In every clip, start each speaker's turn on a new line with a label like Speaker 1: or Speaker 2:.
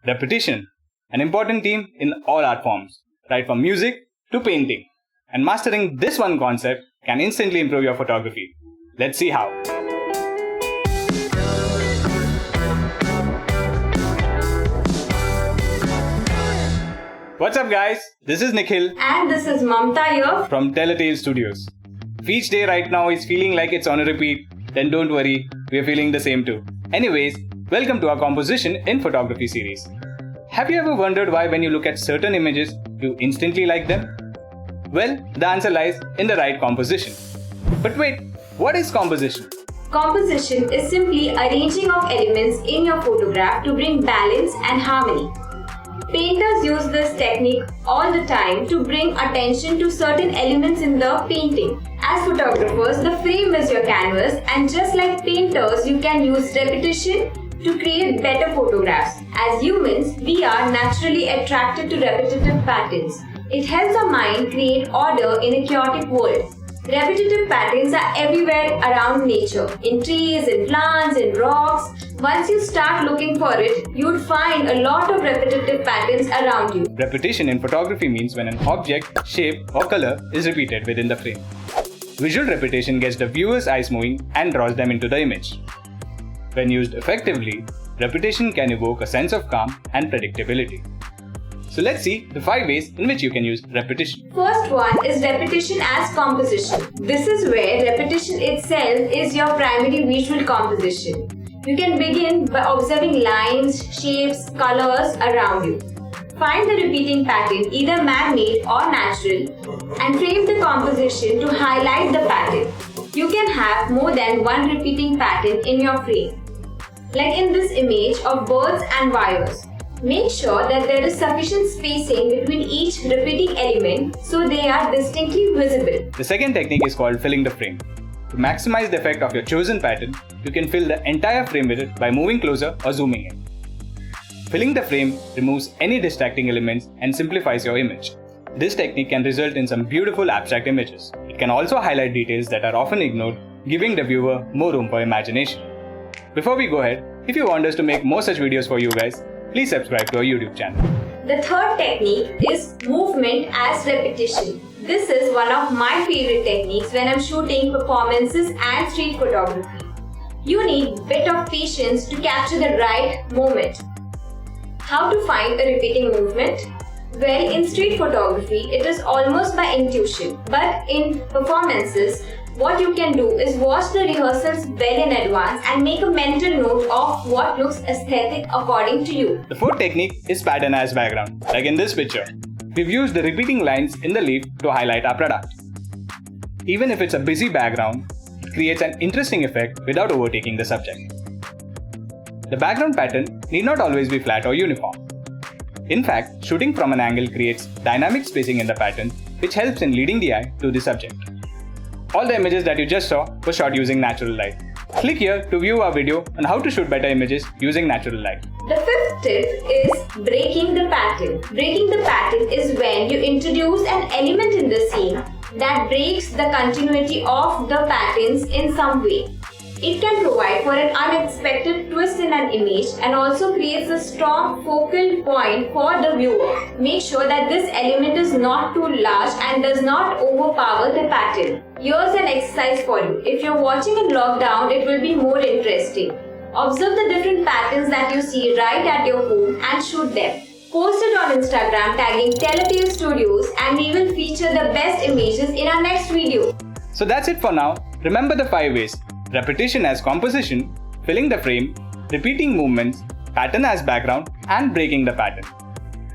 Speaker 1: Repetition, an important theme in all art forms, right from music to painting. And mastering this one concept can instantly improve your photography. Let's see how. What's up guys, this is Nikhil
Speaker 2: and this is Mamta here
Speaker 1: from Untitled Studios. If each day right now is feeling like it's on a repeat, then don't worry, we're feeling the same too. Anyways, welcome to our composition in photography series. Have you ever wondered why when you look at certain images, you instantly like them? Well, the answer lies in the right composition. But wait, what is composition?
Speaker 2: Composition is simply arranging of elements in your photograph to bring balance and harmony. Painters use this technique all the time to bring attention to certain elements in the painting. As photographers, the frame is your canvas, and just like painters, you can use repetition to create better photographs. As humans, we are naturally attracted to repetitive patterns. It helps our mind create order in a chaotic world. Repetitive patterns are everywhere around nature, in trees, in plants, in rocks. Once you start looking for it, you'd find a lot of repetitive patterns around you.
Speaker 1: Repetition in photography means when an object, shape or color is repeated within the frame. Visual repetition gets the viewer's eyes moving and draws them into the image. When used effectively, repetition can evoke a sense of calm and predictability. So let's see the 5 ways in which you can use repetition.
Speaker 2: First one is repetition as composition. This is where repetition itself is your primary visual composition. You can begin by observing lines, shapes, colors around you. Find the repeating pattern, either man-made or natural, and frame the composition to highlight the pattern. You can have more than one repeating pattern in your frame. Like in this image of birds and wires. Make sure that there is sufficient spacing between each repeating element so they are distinctly visible.
Speaker 1: The second technique is called filling the frame. To maximize the effect of your chosen pattern, you can fill the entire frame with it by moving closer or zooming in. Filling the frame removes any distracting elements and simplifies your image. This technique can result in some beautiful abstract images. It can also highlight details that are often ignored, giving the viewer more room for imagination. Before we go ahead, if you want us to make more such videos for you guys, please subscribe to our YouTube channel.
Speaker 2: The third technique is movement as repetition. This is one of my favorite techniques when I'm shooting performances and street photography. You need a bit of patience to capture the right moment. How to find a repeating movement? Well, in street photography, it is almost by intuition. But in performances, what you can do is watch the rehearsals well in advance and make a mental note of what looks aesthetic according to you.
Speaker 1: The fourth technique is pattern as background, like in this picture. We've used the repeating lines in the leaf to highlight our product. Even if it's a busy background, it creates an interesting effect without overtaking the subject. The background pattern need not always be flat or uniform. In fact, shooting from an angle creates dynamic spacing in the pattern, which helps in leading the eye to the subject. All the images that you just saw were shot using natural light. Click here to view our video on how to shoot better images using natural light.
Speaker 2: The fifth tip is breaking the pattern. Breaking the pattern is when you introduce an element in the scene that breaks the continuity of the patterns in some way. It can provide for an unexpected twist in an image and also creates a strong focal point for the viewer. Make sure that this element is not too large and does not overpower the pattern. Here's an exercise for you. If you're watching in lockdown, it will be more interesting. Observe the different patterns that you see right at your home and shoot them. Post it on Instagram tagging Telltale Studios and we will feature the best images in our next video.
Speaker 1: So that's it for now. Remember the 5 ways. Repetition as composition, filling the frame, repeating movements, pattern as background, and breaking the pattern.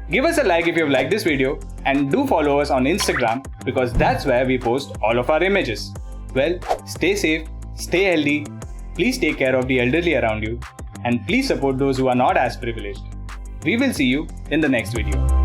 Speaker 1: Give us a like if you've liked this video and do follow us on Instagram because that's where we post all of our images. Well, stay safe, stay healthy, please take care of the elderly around you, and please support those who are not as privileged. We will see you in the next video.